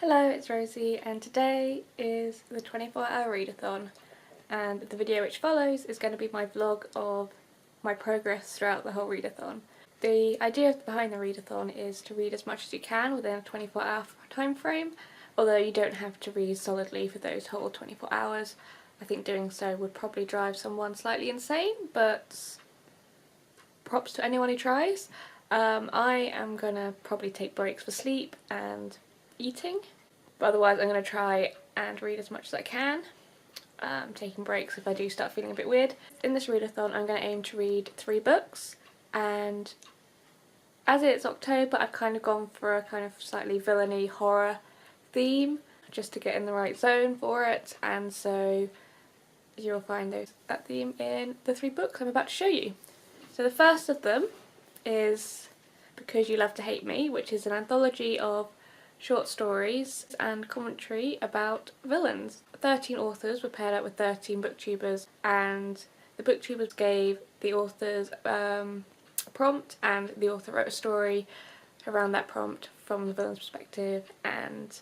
Hello, it's Rosie and today is the 24-hour readathon, and the video which follows is going to be my vlog of my progress throughout the whole readathon. The idea behind the readathon is to read as much as you can within a 24-hour time frame, although you don't have to read solidly for those whole 24 hours. I think doing so would probably drive someone slightly insane, but props to anyone who tries. I am going to probably take breaks for sleep and eating, but otherwise I'm going to try and read as much as I can, taking breaks if I do start feeling a bit weird. In this readathon I'm going to aim to read 3 books, and as it's October I've kind of gone for a kind of slightly villainy horror theme just to get in the right zone for it, and so you'll find that theme in the 3 books I'm about to show you. So the first of them is Because You Love to Hate Me, which is an anthology of short stories and commentary about villains. 13 authors were paired up with 13 booktubers, and the booktubers gave the authors a prompt, and the author wrote a story around that prompt from the villain's perspective, and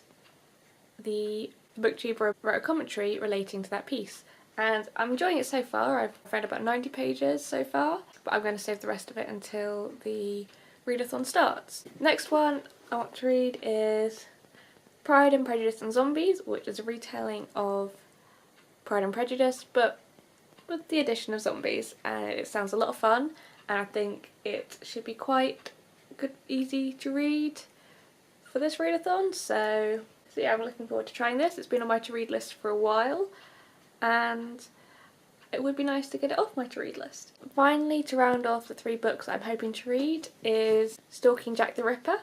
the booktuber wrote a commentary relating to that piece. And I'm enjoying it so far. I've read about 90 pages so far, but I'm going to save the rest of it until the readathon starts. Next one I want to read is Pride and Prejudice and Zombies, which is a retelling of Pride and Prejudice but with the addition of zombies, and it sounds a lot of fun, and I think it should be quite good, easy to read for this readathon, so yeah, I'm looking forward to trying this. It's been on my to read list for a while, and it would be nice to get it off my to read list. Finally, to round off the 3 books I'm hoping to read is Stalking Jack the Ripper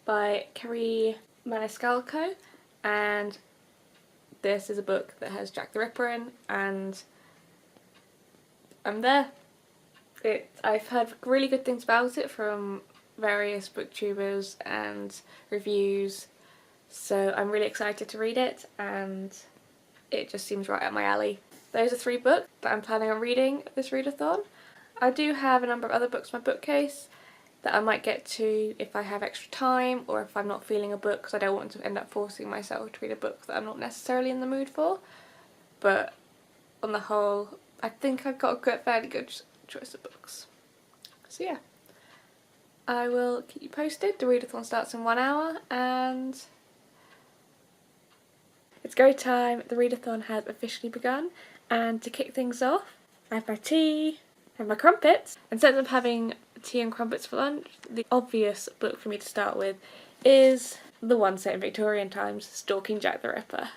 by Kerry Maniscalco, and this is a book that has Jack the Ripper in, and I'm there. I've heard really good things about it from various booktubers and reviews, so I'm really excited to read it, and it just seems right up my alley. Those are 3 books that I'm planning on reading this readathon. I do have a number of other books in my bookcase that I might get to if I have extra time, or if I'm not feeling a book, because I don't want to end up forcing myself to read a book that I'm not necessarily in the mood for. But on the whole, I think I've got a fairly good choice of books. So yeah, I will keep you posted. The readathon starts in 1 hour, and it's go time. The readathon has officially begun, and to kick things off, I have my tea and my crumpets. Instead of having tea and crumpets for lunch, the obvious book for me to start with is the one set in Victorian times, Stalking Jack the Ripper.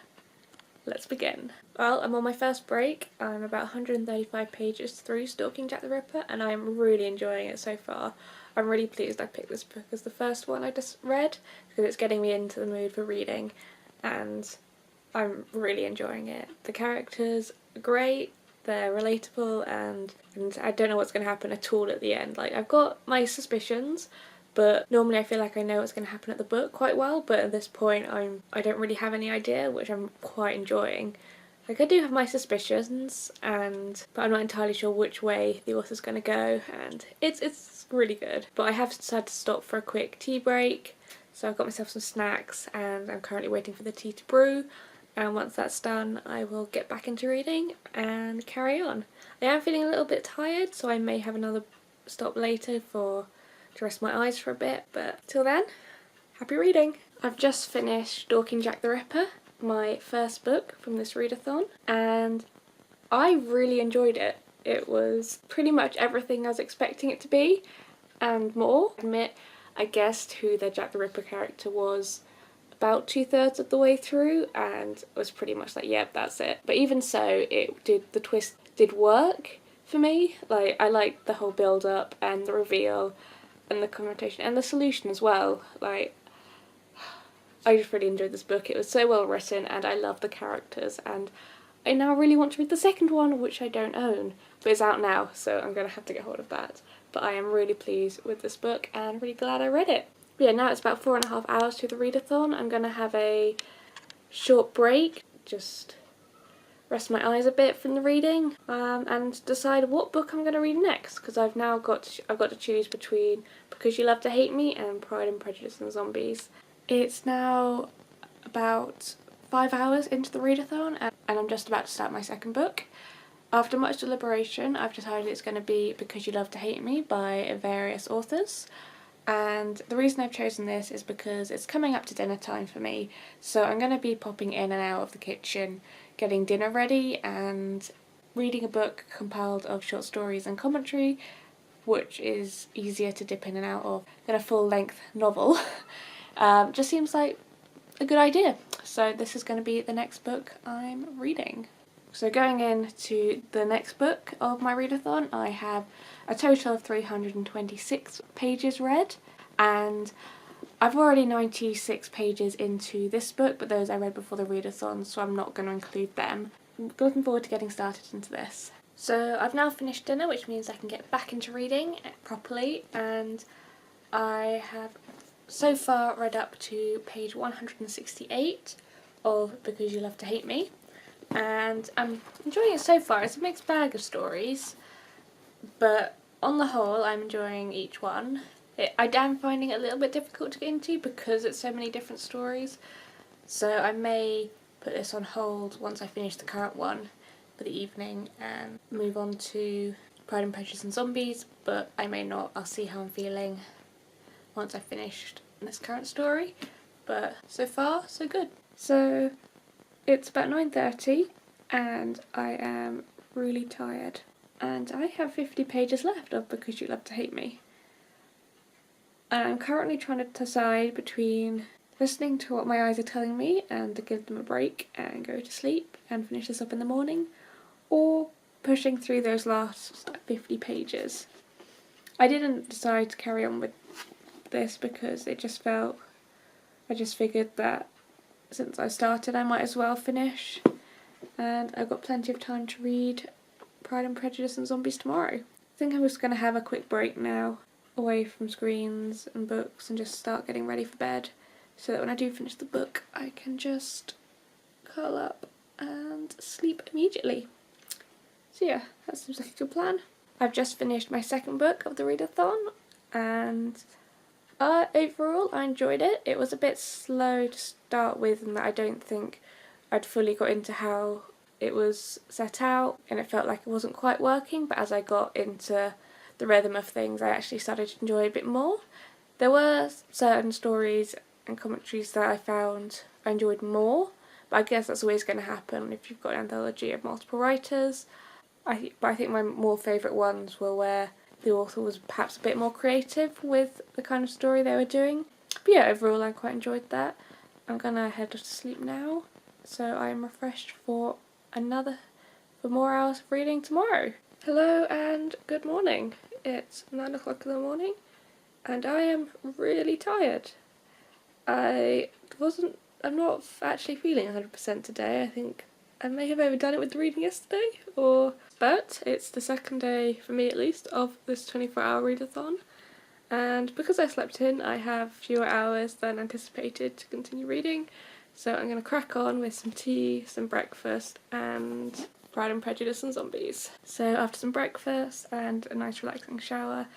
Let's begin. Well, I'm on my first break. I'm about 135 pages through Stalking Jack the Ripper, and I'm really enjoying it so far. I'm really pleased I picked this book as the first one I just read, because it's getting me into the mood for reading, and I'm really enjoying it. The characters are great, they're relatable, and I don't know what's going to happen at all at the end. Like, I've got my suspicions, but normally I feel like I know what's going to happen at the book quite well, but at this point I don't really have any idea, which I'm quite enjoying. Like, I do have my suspicions, but I'm not entirely sure which way the author's going to go, and it's really good. But I have had to stop for a quick tea break, so I've got myself some snacks, and I'm currently waiting for the tea to brew. And once that's done, I will get back into reading and carry on. I am feeling a little bit tired, so I may have another stop later to rest my eyes for a bit, but till then, happy reading! I've just finished Stalking Jack the Ripper, my first book from this readathon, and I really enjoyed it. It was pretty much everything I was expecting it to be, and more. I guessed who the Jack the Ripper character was about 2/3 of the way through, and was pretty much like, yep, that's it. But even so, the twist did work for me. Like, I liked the whole build up and the reveal and the confrontation and the solution as well. Like, I just really enjoyed this book. It was so well written, and I love the characters, and I now really want to read the second one, which I don't own, but it's out now, so I'm going to have to get hold of that. But I am really pleased with this book and really glad I read it. But yeah, now it's about 4.5 hours to the readathon. I'm going to have a short break, just rest my eyes a bit from the reading, and decide what book I'm going to read next, because I've got to choose between Because You Love to Hate Me and Pride and Prejudice and Zombies. It's now about 5 hours into the readathon and I'm just about to start my second book. After much deliberation, I've decided it's going to be Because You Love to Hate Me by various authors. And the reason I've chosen this is because it's coming up to dinner time for me, so I'm going to be popping in and out of the kitchen, getting dinner ready and reading a book compiled of short stories and commentary, which is easier to dip in and out of than a full-length novel. Just seems like a good idea. So this is going to be the next book I'm reading. So going into the next book of my readathon, I have a total of 326 pages read, and I've already 96 pages into this book, but those I read before the readathon, so I'm not going to include them. I'm looking forward to getting started into this. So I've now finished dinner, which means I can get back into reading properly, and I have so far read up to page 168 of Because You Love to Hate Me. And I'm enjoying it so far. It's a mixed bag of stories, but on the whole I'm enjoying each one. I am finding it a little bit difficult to get into because it's so many different stories, so I may put this on hold once I finish the current one for the evening and move on to Pride and Prejudice and Zombies, but I may not. I'll see how I'm feeling once I've finished this current story, but so far so good. So it's about 9:30 and I am really tired, and I have 50 pages left of Because You Love to Hate Me. And I'm currently trying to decide between listening to what my eyes are telling me and to give them a break and go to sleep and finish this up in the morning, or pushing through those last 50 pages. I didn't decide to carry on with this because I just figured that since I started I might as well finish, and I've got plenty of time to read Pride and Prejudice and Zombies tomorrow. I think I'm just going to have a quick break now, away from screens and books, and just start getting ready for bed, so that when I do finish the book I can just curl up and sleep immediately. So yeah, that seems like a good plan. I've just finished my second book of the readathon, and overall I enjoyed it. It was a bit slow to start with, and that I don't think I'd fully got into how it was set out, and it felt like it wasn't quite working, but as I got into the rhythm of things I actually started to enjoy it a bit more. There were certain stories and commentaries that I found I enjoyed more, but I guess that's always going to happen if you've got an anthology of multiple writers. But I think my more favourite ones were where the author was perhaps a bit more creative with the kind of story they were doing. But yeah, overall I quite enjoyed that. I'm gonna head to sleep now, so I'm refreshed for more hours of reading tomorrow. Hello and good morning. It's 9 o'clock in the morning and I am really tired. I'm not actually feeling 100% today. I think I may have overdone it with the reading yesterday, but it's the second day, for me at least, of this 24-hour readathon, and because I slept in I have fewer hours than anticipated to continue reading, so I'm going to crack on with some tea, some breakfast and Pride and Prejudice and Zombies. So after some breakfast and a nice relaxing shower,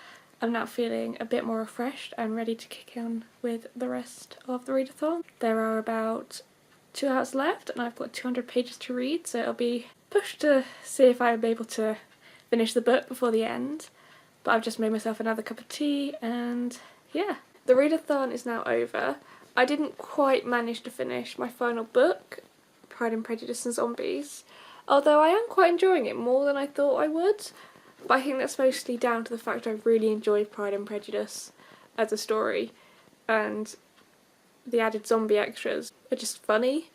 I'm now feeling a bit more refreshed and ready to kick on with the rest of the readathon. There are about 2 hours left and I've got 200 pages to read, so it'll be pushed to see if I'm able to finish the book before the end. But I've just made myself another cup of tea, and yeah. The readathon is now over. I didn't quite manage to finish my final book, Pride and Prejudice and Zombies, although I am quite enjoying it more than I thought I would. But I think that's mostly down to the fact I really enjoyed Pride and Prejudice as a story, and the added zombie extras are just funny.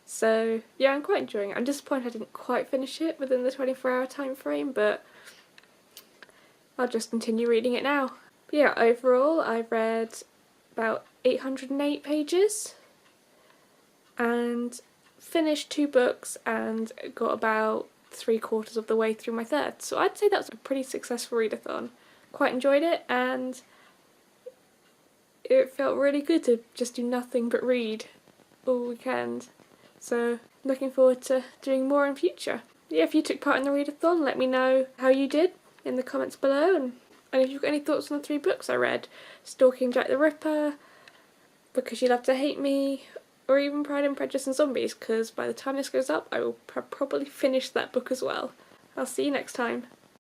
So yeah, I'm quite enjoying it. I'm disappointed I didn't quite finish it within the 24-hour time frame, but I'll just continue reading it now. But yeah, overall I've read about 808 pages and finished 2 books and got about 3/4 of the way through my third. So I'd say that was a pretty successful readathon. Quite enjoyed it, and it felt really good to just do nothing but read all weekend. So looking forward to doing more in future. Yeah, if you took part in the readathon, let me know how you did in the comments below, and if you've got any thoughts on the 3 books I read: Stalking Jack the Ripper, Because You Love to Hate Me, or even Pride and Prejudice and Zombies, because by the time this goes up I will probably finish that book as well. I'll see you next time.